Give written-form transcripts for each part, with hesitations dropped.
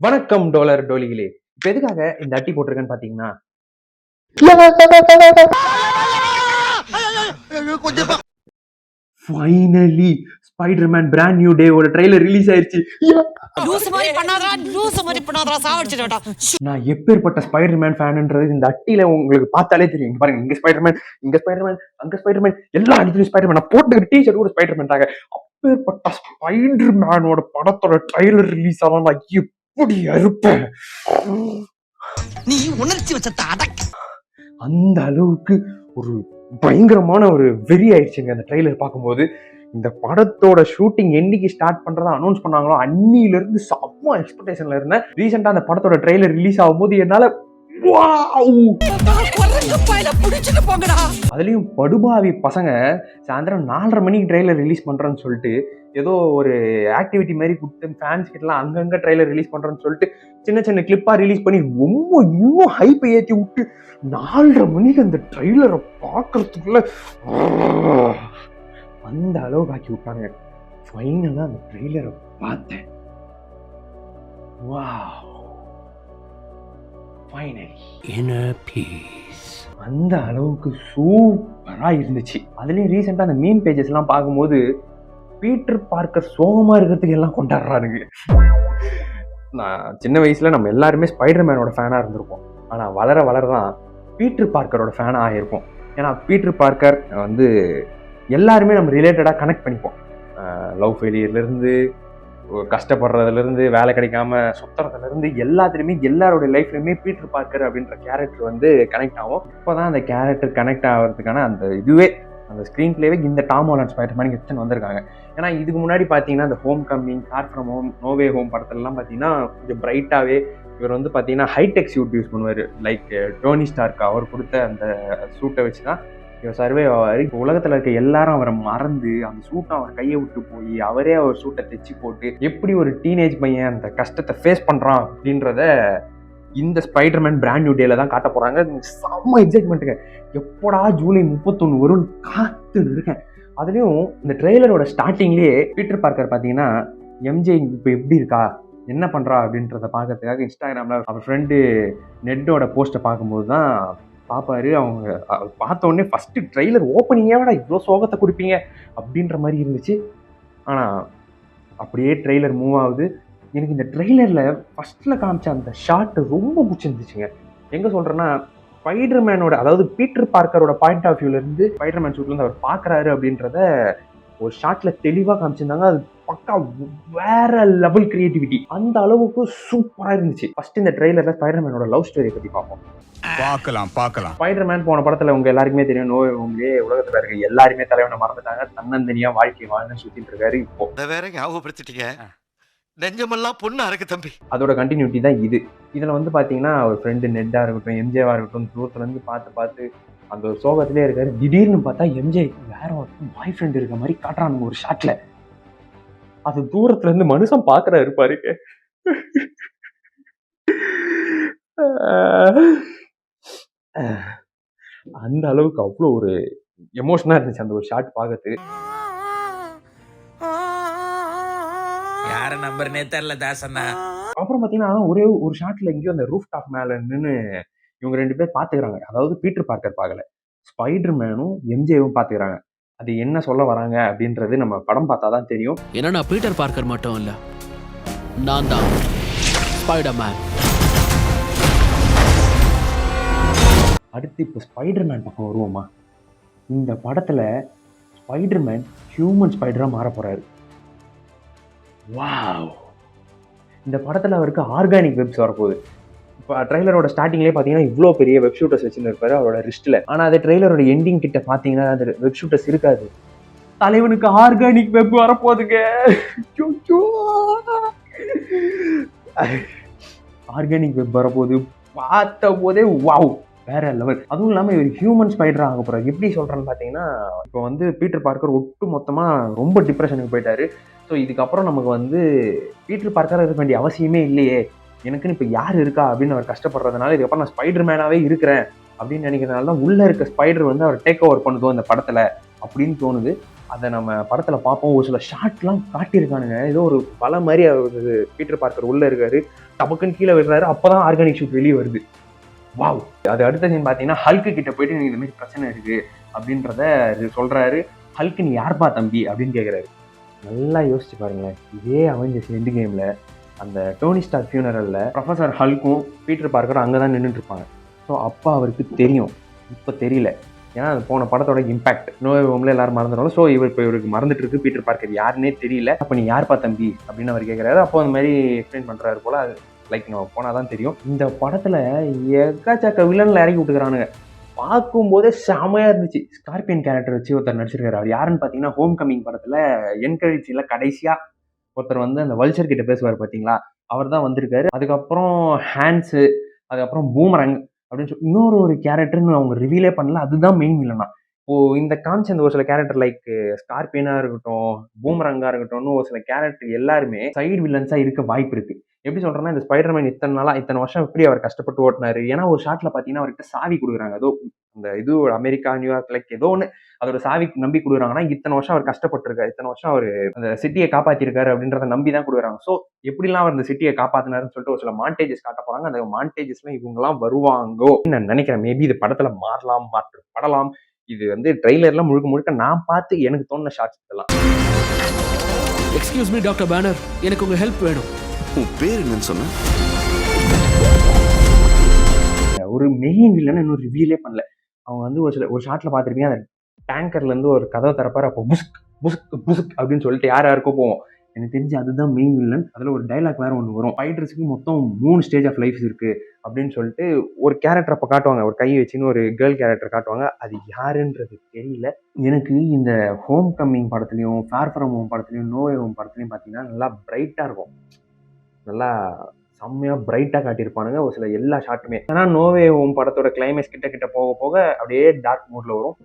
வணக்கம் டோலர் டோலிகளே. இப்ப எதுக்காக இந்த அட்டி போட்டிருக்கேன்னு பாத்தீங்கன்னா, finally Spiderman brand new day ஒரு ட்ரெய்லர் ரிலீஸ் ஆயிருச்சு. நான் எப்பேற்பட்ட ஸ்பைடர்மேன் ஃபேன்ன்றது இந்த அட்டில உங்களுக்கு பார்த்தாலே தெரியும். இங்க பாருங்க, இங்க ஸ்பைடர்மேன், இங்க ஸ்பைடர்மேன், அங்க ஸ்பைடர்மேன், எல்லா இடத்துலயும் ஸ்பைடர்மேன். நான் போட்டுக்கிற டீஷர்ட் கூட ஸ்பைடர்மேன் தாங்க. அப்பேற்பட்ட ஸ்பைடர்மேனோட படத்தோட ட்ரெய்லர் ரிலீஸ் ஆனா நான் எப்படி இருப்பேன்? நீ உணர்ச்சி வச்ச அந்த அளவுக்கு ஒரு பயங்கரமான ஒரு வெறி ஆயிடுச்சுங்க அந்த ட்ரெய்லர் பார்க்கும்போது. இந்த படத்தோட ஷூட்டிங் என்னைக்கு ஸ்டார்ட் பண்றதா அனௌன்ஸ் பண்ணாங்களோ அன்னில இருந்து செம்ம எக்ஸ்பெக்டேஷன்ல இருந்தேன். ரீசெண்டா அந்த படத்தோட ட்ரெய்லர் ரிலீஸ் ஆகும்போது என்னால அதுலயும் படுபாவி பசங்க சாயந்தரம் 4:30 மணிக்கு ட்ரெய்லர் ரிலீஸ் பண்றேன்னு சொல்லிட்டு ஏதோ ஒரு ஆக்டிவிட்டி மாதிரி கொடுத்து ஃபேன்ஸ் கிட்டலாம் அங்கங்க ட்ரெய்லர் ரிலீஸ் பண்றேன்னு சொல்லிட்டு சின்ன சின்ன கிளிப்பா ரிலீஸ் பண்ணி ரொம்ப இன்னும் ஹைப்பை ஏற்றி விட்டு 4:30 மணிக்கு அந்த ட்ரெய்லரை பார்க்கறதுக்குள்ள அந்த அளவுக்கு ஆக்கி விட்டாங்க. ஃபைனலா அந்த ட்ரெய்லரை பார்த்தேன். வாவ், அந்த அளவுக்கு சூப்பரா இருந்துச்சு. அதுலயும் ரீசெண்டா அந்த மீம் பேஜஸ் எல்லாம் பார்க்கும்போது பீட்டர் பார்க்கர் சோகமா இருக்கிறதுக்கு எல்லாம் கொண்டாடுறானுங்க. நான் சின்ன வயசுல நம்ம எல்லாருமே ஸ்பைடர்மேனோட ஃபேனா இருந்திருப்போம். ஆனா வளர வளரதான் பீட்டர் பார்க்கரோட ஃபேனா ஆயிருப்போம். ஏன்னா பீட்டர் பார்க்கர் வந்து எல்லாருமே நம்ம ரிலேட்டடா கனெக்ட் பண்ணிப்போம். லவ் ஃபெயிலியர்ல இருந்து, கஷ்டப்படுறதுல இருந்து, வேலை கிடைக்காம சுத்துறதுல இருந்து எல்லாத்துலயுமே எல்லாரோட லைஃப்லயுமே பீட்டர் பார்க்கர் அப்படின்ற கேரக்டர் வந்து கனெக்ட் ஆகும். இப்போதான் அந்த கேரக்டர் கனெக்ட் ஆகிறதுக்கான அந்த இதுவே அந்த ஸ்க்ரீன் பிளேவே இந்த டாம் ஹாலண்ட் ஸ்பைடர்மேன் எடுத்துன்னு வந்திருக்காங்க. ஏன்னா இதுக்கு முன்னாடி பார்த்தீங்கன்னா இந்த home coming, far from home, no way home படத்துலலாம் பார்த்தீங்கன்னா கொஞ்சம் பிரைட்டாகவே இவர் வந்து பார்த்தீங்கன்னா ஹைடெக் சூட் யூஸ் பண்ணுவார். லைக் டோனி ஸ்டார்க் அவர் கொடுத்த அந்த சூட்டை வச்சு தான் இவர் சர்வே ஆவார். இப்போ உலகத்தில் இருக்க எல்லாரும் அவரை மறந்து அந்த சூட்டை அவர் கையை விட்டு போய் அவரே அவர் சூட்டை தைச்சி போட்டு எப்படி ஒரு டீனேஜ் பையன் அந்த கஷ்டத்தை ஃபேஸ் பண்ணுறான் அப்படின்றத இந்த ஸ்பைடர்மேன் பிராண்ட் நியூ டேல தான் காட்ட போறாங்க. செம்ம எக்ஸைட்மெண்ட்டுங்க. எப்படா ஜூலை 31 வரும்னு காத்து இருக்கேன். அதுலயும் இந்த ட்ரெய்லரோட ஸ்டார்டிங்லேயே பீட்டர் பார்க்கர் பார்த்தீங்கன்னா எம்ஜே இப்போ எப்படி இருக்கா, என்ன பண்றா அப்படின்றத பார்க்கறதுக்காக இன்ஸ்டாகிராம்ல அவர் ஃப்ரெண்டு நெட்டோட போஸ்ட்டை பார்க்கும்போது தான் பார்ப்பாரு. அவங்க பார்த்த உடனே ஃபர்ஸ்ட் ட்ரெய்லர் ஓப்பனிங்கோட இவ்வளோ சோகத்தை கொடுப்பீங்க அப்படின்ற மாதிரி இருந்துச்சு. ஆனால் அப்படியே ட்ரெய்லர் மூவ் ஆகுது. எனக்கு இந்த ட்ரெய்லரில் ஃபர்ஸ்ட்டில் காமிச்ச அந்த ஷாட் ரொம்ப பிடிச்சிருந்துச்சுங்க. எங்கே சொல்கிறேன்னா, ஸ்பைடர்மேனோட அதாவது பீட்டர் பார்க்கரோட பாயிண்ட் ஆஃப் வியூலேருந்து ஸ்பைடர்மேன் ஷூட்லேருந்து அவர் பார்க்குறாரு அப்படின்றத ஒரு ஷாட்டில் தெளிவாக காமிச்சிருந்தாங்க. அது பக்கா வேற லெவல் கிரியேட்டிவிட்டி. அந்த அளவுக்கு சூப்பராக இருந்துச்சு. ஃபர்ஸ்ட் இந்த ட்ரெய்லரில் ஸ்பைடர்மேனோட லவ் ஸ்டோரியை பற்றி பார்ப்போம். பார்க்கலாம். ஸ்பைடர்மேன் போன படத்தில் உங்க எல்லாருக்குமே தெரியும், நோவே ஹோம்லேயே உலகத்தில் இருக்க எல்லாருமே தலைவனை மறந்துட்டாங்க. தன்னந்தனியா வாழ்க்கை வாழ்ந்து சுத்திட்டு இருக்காரு. இப்போ வேற ஞாபகப்படுத்திட்டீங்க, நெஞ்சமெல்லாம் பொண்ணா இருக்கு தம்பி. அதோட கண்டினியூட்டி தான் இது. இதுல வந்து பாத்தீங்கன்னா ஒரு ஃப்ரெண்டு நெட்டா இருக்கட்டும், எம்ஜேவா இருக்கட்டும், தூரத்துல இருந்து பார்த்து அந்த ஒரு சோகத்திலே இருக்காரு. திடீர்னு பார்த்தா எம்ஜே வேற ஒரு பாய் ஃப்ரெண்ட் இருக்க மாதிரி காட்டுறானுங்க ஒரு ஷாட்ல. அது தூரத்துல இருந்து மனுஷன் பாக்குறாரு பாருங்க. அந்த அளவுக்கு அவ்வளோ ஒரு எமோஷனா இருந்துச்சு அந்த ஒரு ஷாட் பார்க்கறதுக்கு. யார நம்பர்னே தெரியல தாசண்ணா. அப்புறம் பாத்தீங்கன்னா ஒரே ஒரு ஷாட்ல எங்கேயோ அந்த ரூஃப் டாப் மேல நின்று இவங்க 2 பேர் பாத்துக்கிறாங்க. அதாவது பீட்டர் பார்க்கர் பார்க்கல, ஸ்பைடர்மேனும் எம்ஜேவும் பாத்துக்கிறாங்க. அது என்ன சொல்ல வராங்க அப்படின்றது நம்ம படம் பார்த்தாதான் தெரியும். ஏன்னா நான் பீட்டர் பார்க்கர் மட்டும் இல்ல, நான் தான் ஸ்பைடர்மேன். அடுத்து இப்போ ஸ்பைடர்மேன் பக்கம் வருவோமா? இந்த படத்துல ஸ்பைடர்மேன் ஹியூமன் ஸ்பைடரா மாற போறாரு. வாவ்! இந்த படத்தில் அவருக்கு ஆர்கானிக் வெப்ஸ் வரப்போகுது. இப்போ ட்ரெய்லரோட ஸ்டார்டிங்லேயே பார்த்தீங்கன்னா இவ்வளோ பெரிய வெப் ஷூட்டர்ஸ் வச்சுன்னு இருப்பாரு அவரோட ரிஸ்ட்டில். ஆனால் அது ட்ரெய்லரோட எண்டிங் கிட்ட பார்த்தீங்கன்னா அது வெப் ஷூட்டர்ஸ் இருக்காது. தலைவனுக்கு ஆர்கானிக் வெப் வரப்போகுதுங்க. ஆர்கானிக் வெப் வரப்போகுது. பார்த்த போதே வாவ், வேற லெவல். அதுவும் இல்லாமல் இவர் ஹியூமன் ஸ்பைடரா ஆக போறாரு. எப்படி சொல்றேன்னு பார்த்தீங்கன்னா, இப்போ வந்து பீட்டர் பார்க்கர் ஒட்டு மொத்தமாக ரொம்ப டிப்ரெஷனுக்கு போயிட்டாரு. ஸோ இதுக்கப்புறம் நமக்கு வந்து பீட்டர் பார்க்கர் இருக்க வேண்டிய அவசியமே இல்லையே, எனக்குன்னு இப்போ யார் இருக்கா அப்படின்னு அவர் கஷ்டப்படுறதுனால இதுக்கப்புறம் நான் ஸ்பைடர் மேனாவே இருக்கிறேன் அப்படின்னு நினைக்கிறதுனால தான் உள்ள இருக்க ஸ்பைடர் வந்து அவர் டேக் ஓவர் பண்ணுதோ இந்த படத்துல அப்படின்னு தோணுது. அதை நம்ம படத்தில் பார்ப்போம். ஒரு சில ஷார்ட்லாம் காட்டியிருக்கானுங்க. ஏதோ ஒரு பல மாதிரி அவர் பீட்டர் பார்க்கர் உள்ளே இருக்காரு. டபக்குன்னு கீழே விடுறாரு. அப்பதான் ஆர்கானிக் ஷூட் வெளியே வருது. வாவ். அது அடுத்த சீன் பாத்தீங்கன்னா ஹல்க்கு கிட்ட போயிட்டு எனக்கு இந்த மாதிரி பிரச்சனை இருக்கு அப்படின்றத சொல்றாரு. ஹல்க்கு நீ யார்பா தம்பி அப்படின்னு கேக்குறாரு. நல்லா யோசிச்சு பாருங்களேன், இதே அவெஞ்சர்ஸ் எண்ட் கேம்ல அந்த டோனி ஸ்டார்க் ஃபியூனரல்ல ப்ரொஃபசர் ஹல்க்கும் பீட்டர் பார்க்கரும் அங்கதான் நின்றுட்டு இருப்பாங்க. ஸோ அப்போ அவருக்கு தெரியும், இப்போ தெரியல. ஏன்னா அது போன படத்தோட இம்பாக்ட் நோவே ஹோம்ல எல்லாரும் மறந்துடும். ஸோ இவருக்கு மறந்துட்டு இருக்கு பீட்டர் பார்க்கர் யாருன்னே தெரியல. அப்போ நீ யார்பா தம்பி அப்படின்னு அவர் கேட்குறாரு. அப்போ அந்த மாதிரி எக்ஸ்பிளைன் பண்றாரு போல. அது லைக் நம்ம போனாதான் தெரியும். இந்த படத்துல எக்கச்சக்க வில்லன்ல இறக்கி விட்டுக்கிறானுங்க. பார்க்கும்போதே செமையா இருந்துச்சு. ஸ்கார்பியன் கேரக்டர் வச்சு ஒருத்தர் நடிச்சிருக்காரு. அவர் யாருன்னு பார்த்தீங்கன்னா ஹோம் கமிங் படத்துல என்கரேஜ்ல கடைசியா ஒருத்தர் வந்து அந்த வல்ச்சர் கிட்ட பேசுவார் பார்த்தீங்களா, அவர் தான் வந்திருக்காரு. அதுக்கப்புறம் ஹேண்ட்ஸு, அதுக்கப்புறம் பூமரங் அப்படின்னு சொல்லி இன்னொரு கேரக்டர்னு அவங்க ரிவீலே பண்ணல. அதுதான் மெயின் வில்லனா. இப்போ இந்த காமிச்ச ஒரு சில கேரக்டர் லைக் ஸ்கார்பியனா இருக்கட்டும், பூமரங்கா இருக்கட்டும், ஒரு சில கேரக்டர் எல்லாருமே சைடு வில்லன்ஸா இருக்க வாய்ப்பு இருக்கு. எப்படி சொல்றேன்னா, இந்த ஸ்பைடர்மேன் இத்தனை வருஷம் எப்படி அவர் கஷ்டப்பட்டு ஓட்டினாரு. ஏன்னா ஒரு ஷாட்ல பாத்தீங்கன்னா அவர்கிட்ட சாவி கொடுக்குறாங்க. ஏதோ இந்த இது அமெரிக்கா, நியூயார்க் லைக் ஏதோ ஒன்று அதோட சாவி நம்பி கொடுக்குறாங்கன்னா, இத்தனை வருஷம் அவர் கஷ்டப்பட்டிருக்காரு, இத்தனை வருஷம் அவர் அந்த சிட்டியை காப்பாத்திருக்காரு அப்படின்றத நம்பி தான் கொடுக்குறாங்க. ஸோ எப்படிலாம் அவர் அந்த சிட்டியை காப்பாத்தினாருன்னு சொல்லிட்டு ஒரு சில மாண்டேஜஸ் காட்ட போறாங்க. அந்த மாண்டேஜஸ்ல இவங்கெல்லாம் வருவாங்கோ நான் நினைக்கிறேன். மேபி இது படத்துல மாற்றப்படலாம். இது வந்து ட்ரெய்லர்ல முழுக்க நான் பார்த்து எனக்கு தோணுன ஷார்ட்ஸ் இதெல்லாம். எக்ஸ்கியூஸ் மீ டாக்டர் பேனர், எனக்கு உங்க ஹெல்ப் வேணும். உன் பேர் என்னன்னு சொன்ன? ஒரு மெயின் வில்லன் இன்னும் ரிவீலே பண்ணல. அவங்க வந்து ஒரு ஷாட்ல பார்த்துருப்பீங்க, அந்த டேங்கர்ல இருந்து ஒரு கதவை திறப்பாரு. அப்போ புஸ்க் புஸ்க் புஸ்க் அப்படின்னு சொல்லிட்டு யாருக்கோ போவோம். எனக்கு தெரிஞ்சு அதுதான் மெயின் வில்லன். அதுல ஒரு டைலாக் வேற ஒன்று வரும். ஃபைட்டர்ஸுக்கு மொத்தம் 3 ஸ்டேஜ் ஆஃப் லைஃப் இருக்கு அப்படின்னு சொல்லிட்டு ஒரு கேரக்டர் அப்போ காட்டுவாங்க. ஒரு கை வச்சுன்னு ஒரு கேர்ள் கேரக்டர் காட்டுவாங்க. அது யாருன்றது தெரியல. எனக்கு இந்த ஹோம் கம்மிங் படத்துலையும், ஃபேர் ஃப்ரம் ஹோம் படத்துலையும், நோ வே ஹோம் படத்துலையும் பார்த்தீங்கன்னா நல்லா பிரைட்டா இருக்கும். நல்லா செம்மையா பிரைட்டா காட்டியிருப்பானுங்க ஒரு சில எல்லா ஷாட்டுமே. ஆனா நோவே ஹோம் படத்தோட கிளைமேக்ஸ் கிட்ட போக அப்படியே டார்க் மூட்ல வரும்.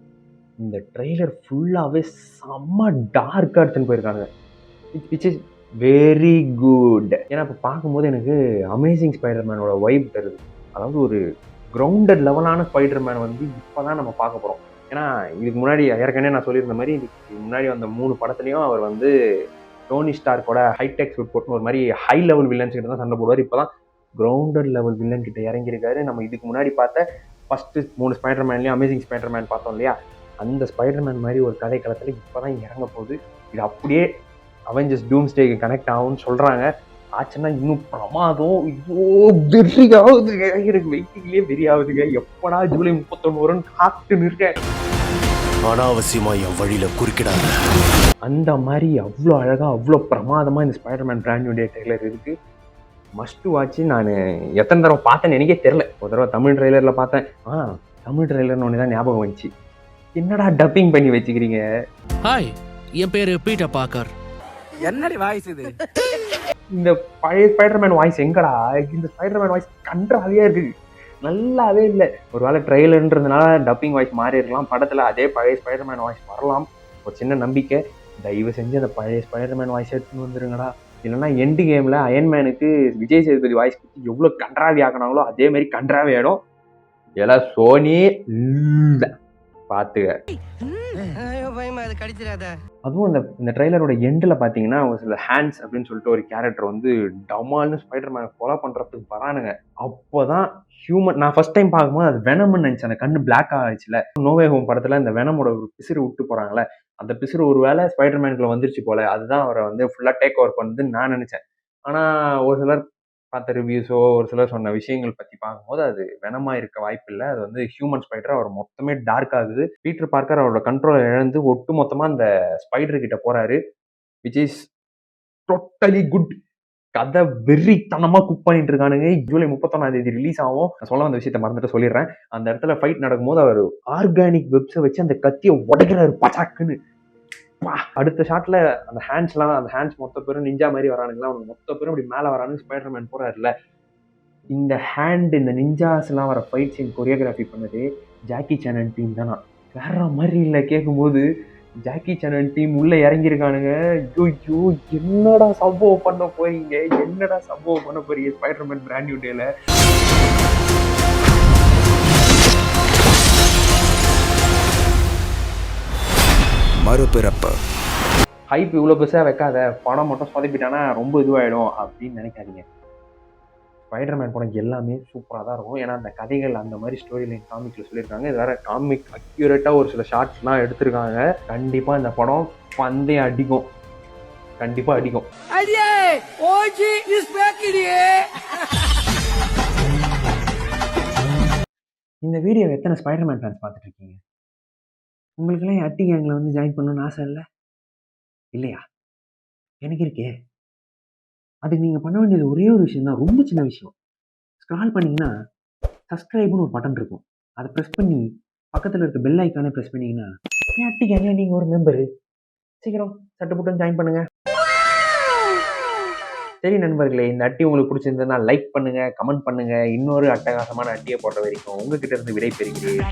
இந்த ட்ரெய்லர் ஃபுல்லாவே செம்ம டார்க்கா எடுத்துன்னு போயிருக்காங்க. Which is very good. ஏன்னா இப்போ பார்க்கும்போது எனக்கு அமேசிங் ஸ்பைடர்மேனோட வைப் தருது. அதாவது ஒரு கிரவுண்டட் லெவலான ஸ்பைடர்மேன் வந்து இப்போதான் நம்ம பார்க்க போறோம். ஏன்னா இதுக்கு முன்னாடி ஏற்கனவே நான் சொல்லியிருந்த மாதிரி இதுக்கு முன்னாடி வந்த 3 படத்துலையும் அவர் வந்து டோனி ஸ்டார்க்கோட ஹைடெக் சூட் போட்டு ஒரு மாதிரி ஹை லெவல் வில்லன்ஸ் கிட்ட தான் சண்டை போடுவார். இப்போதான் கிரவுண்டட் லெவல் வில்லன் கிட்ட இறங்கியிருக்காரு. நம்ம இதுக்கு முன்னாடி பார்த்த ஃபர்ஸ்ட் 3 ஸ்பைடர்மேன்லையும் அமேசிங் ஸ்பைடர்மேன் பார்த்தோம் இல்லையா, அந்த ஸ்பைடர்மேன் மாதிரி ஒரு கதை களத்தில் இப்போதான் இறங்க போகுது. இது அப்படியே அவெஞ்சர்ஸ் டூம்ஸ்டேக்கு கனெக்ட் ஆகும்னு சொல்றாங்க. ஆச்சுன்னா இன்னும் பிரமாதம். ஐயோ வெறியாகுதுங்க, எனக்கு வெயிட்டிங்லேயே வெறியாகுதுங்க. எப்படா ஜூலை 31 வரும்னு காத்து நிற்க. அனாவசியமா என் வழியில குறுக்கிடாங்க. அந்த மாதிரி அவ்வளோ அழகா அவ்வளோ பிரமாதமா இந்த Spiderman brand new day trailer இருக்கு. Must watch. நான் எத்தனை தடவை பார்த்தேன்னு எனக்கே தெரியல. ஒரு தடவை தமிழ் ட்ரெய்லர்ல பார்த்தேன். தமிழ் ட்ரெய்லர்னு ஒன்று தான் ஞாபகம் வந்துச்சு. என்னடா டப்பிங் பண்ணி வச்சுக்கிறீங்க? ஹாய், என் பேரு பீட்டர் பார்க்கர். என்னடி வாய்ஸ் இது? இந்த பழைய ஸ்பைடர்மேன் வாய்ஸ் எங்கடா? இந்த ஸ்பைடர்மேன் வாய்ஸ் கன்றாவே இருக்கு, நல்லாவே இல்லை. ஒரு வேளை ட்ரெய்லர்ன்றதுனால டப்பிங் வாய்ஸ் மாறி இருக்கலாம். படத்துல அதே பழைய ஸ்பைடர்மேன் வாய்ஸ் வரலாம். ஒரு சின்ன நம்பிக்கை. தயவு செஞ்சு அந்த பழைய ஸ்பைடர்மேன் வாய்ஸ் எடுத்துன்னு வந்துருங்கடா. இல்லைன்னா எண்டு கேம்ல அயன்மேனுக்கு விஜய் சேதுபதி வாய்ஸ் கொடுத்து எவ்வளோ கன்றாவி ஆக்கினாங்களோ அதே மாதிரி கன்றாவி ஆயிடும். எல்லாம் சோனி பாத்துக்க. அதுவும் இந்த ட்ரெய்லரோட எண்டில் பார்த்தீங்கன்னா ஒரு சில ஹேண்ட்ஸ் அப்படின்னு சொல்லிட்டு ஒரு கேரக்டர் வந்து டமால்னு ஸ்பைடர்மேனை ஃபாலோ பண்ணுறதுக்கு வரானுங்க. அப்போதான் ஹியூமன். நான் ஃபர்ஸ்ட் டைம் பார்க்கும்போது அது வெனம்னு நினச்சேன். அந்த கண்ணு பிளாக் ஆகிடுச்சுல நோவே ஹோம் படத்தில் இந்த வெனமோட ஒரு பிசிறு விட்டு போகிறாங்களே, அந்த பிசிறு ஒரு வேளை ஸ்பைடர்மேனுக்குள்ள வந்துருச்சு போல. அதுதான் அவரை வந்து ஃபுல்லாக டேக் ஓவர் பண்ணுதுன்னு நான் நினச்சேன். ஆனால் ஒரு சிலர் பார்த்த ரிவ்யூஸோ ஒரு சிலர் சொன்ன விஷயங்கள் பற்றி பார்க்கும்போது அது வெனமா இருக்க வாய்ப்பு இல்லை. அது வந்து ஹியூமன் ஸ்பைடர். அவர் மொத்தமே டார்க் ஆகுது. பீட்டர் பார்க்கர் அவரோட கண்ட்ரோலை இழந்து ஒட்டு மொத்தமாக அந்த ஸ்பைடர் கிட்ட போறாரு. Which is totally good. கதை வெறித்தனமா குக் பண்ணிட்டு இருக்கானுங்க. ஜூலை 31 ரிலீஸ் ஆகும். நான் சொல்ல வந்த விஷயத்த மறந்துட்டு சொல்லிடுறேன். அந்த இடத்துல ஃபைட் நடக்கும்போது அவர் ஆர்கானிக் வெப்ஸை வச்சு அந்த கத்தியை உடைக்கிறாரு பச்சாக்குன்னு. அடுத்த ஷாட்ல அந்த ஹேண்ட்ஸ் மொத்த பேரும் நிஞ்சா மாதிரி வரானுங்களா, அவனுக்கு மொத்த பேரும் இப்படி மேலே வரானு ஸ்பைடர்மேன் போறாருல. இந்த இந்த நிஞ்சாஸ் எல்லாம் வர ஃபைட் சீன் கொரியோகிராஃபி பண்ணது ஜாக்கி சான் டீம் தானா. வேற மாதிரி இல்லை. கேட்கும்போது ஜாக்கி சான் டீம் உள்ள இறங்கியிருக்கானுங்க. ஐயோ என்னடா சம்பவம் பண்ண போறீங்க ஸ்பைடர்மேன் பிராண்ட் நியூ டேல. மறுபிறப்பு ஹைப் இவ்வளோ பெருசாக வைக்காத. படம் மட்டும் சொதப்பிட்டானா ரொம்ப இதுவாயிடும் அப்படின்னு நினைக்காதீங்க. ஸ்பைடர்மேன் படம் எல்லாமே சூப்பராக தான் இருக்கும். ஏன்னா அந்த கதைகள் அந்த மாதிரி ஸ்டோரி லைன் காமிக்ல சொல்லியிருக்காங்க. இது வேற காமிக் அக்யூரேட்டாக ஒரு சில ஷார்ட்ஸ்லாம் எடுத்திருக்காங்க. கண்டிப்பாக இந்த படம் பந்தே அடிக்கும், கண்டிப்பாக அடிக்கும். அடியே ஓஜி இஸ் பேக் இடியே. இந்த வீடியோவை எத்தனை ஸ்பைடர்மேன் ஃபேன்ஸ் பார்த்துட்டு இருக்கீங்க? உங்களுக்கெல்லாம் அட்டி கேங்கில் வந்து ஜாயின் பண்ணணும்னு ஆசை இல்லை இல்லையா? எனக்கு இருக்கே. அதுக்கு நீங்கள் பண்ண வேண்டியது ஒரே ஒரு விஷயம் தான், ரொம்ப சின்ன விஷயம். ஸ்க்ரால் பண்ணிங்கன்னா சப்ஸ்கிரைப்னு ஒரு பட்டன் இருக்கும். அதை ப்ரெஸ் பண்ணி பக்கத்தில் இருக்க பெல் ஐக்கானே ப்ரெஸ் பண்ணிங்கன்னா என் அட்டி கேங்கில் நீங்கள் ஒரு மெம்பரு. சீக்கிரம் சட்டுப்புட்டன் ஜாயின் பண்ணுங்க. சரி நண்பர்களே, இந்த அட்டி உங்களுக்கு பிடிச்சிருந்ததுன்னா லைக் பண்ணுங்க, கமெண்ட் பண்ணுங்க. இன்னொரு அட்டகாசமான அட்டியை போடுற வரைக்கும் உங்ககிட்ட இருந்து விடை பெறுகிறேன்.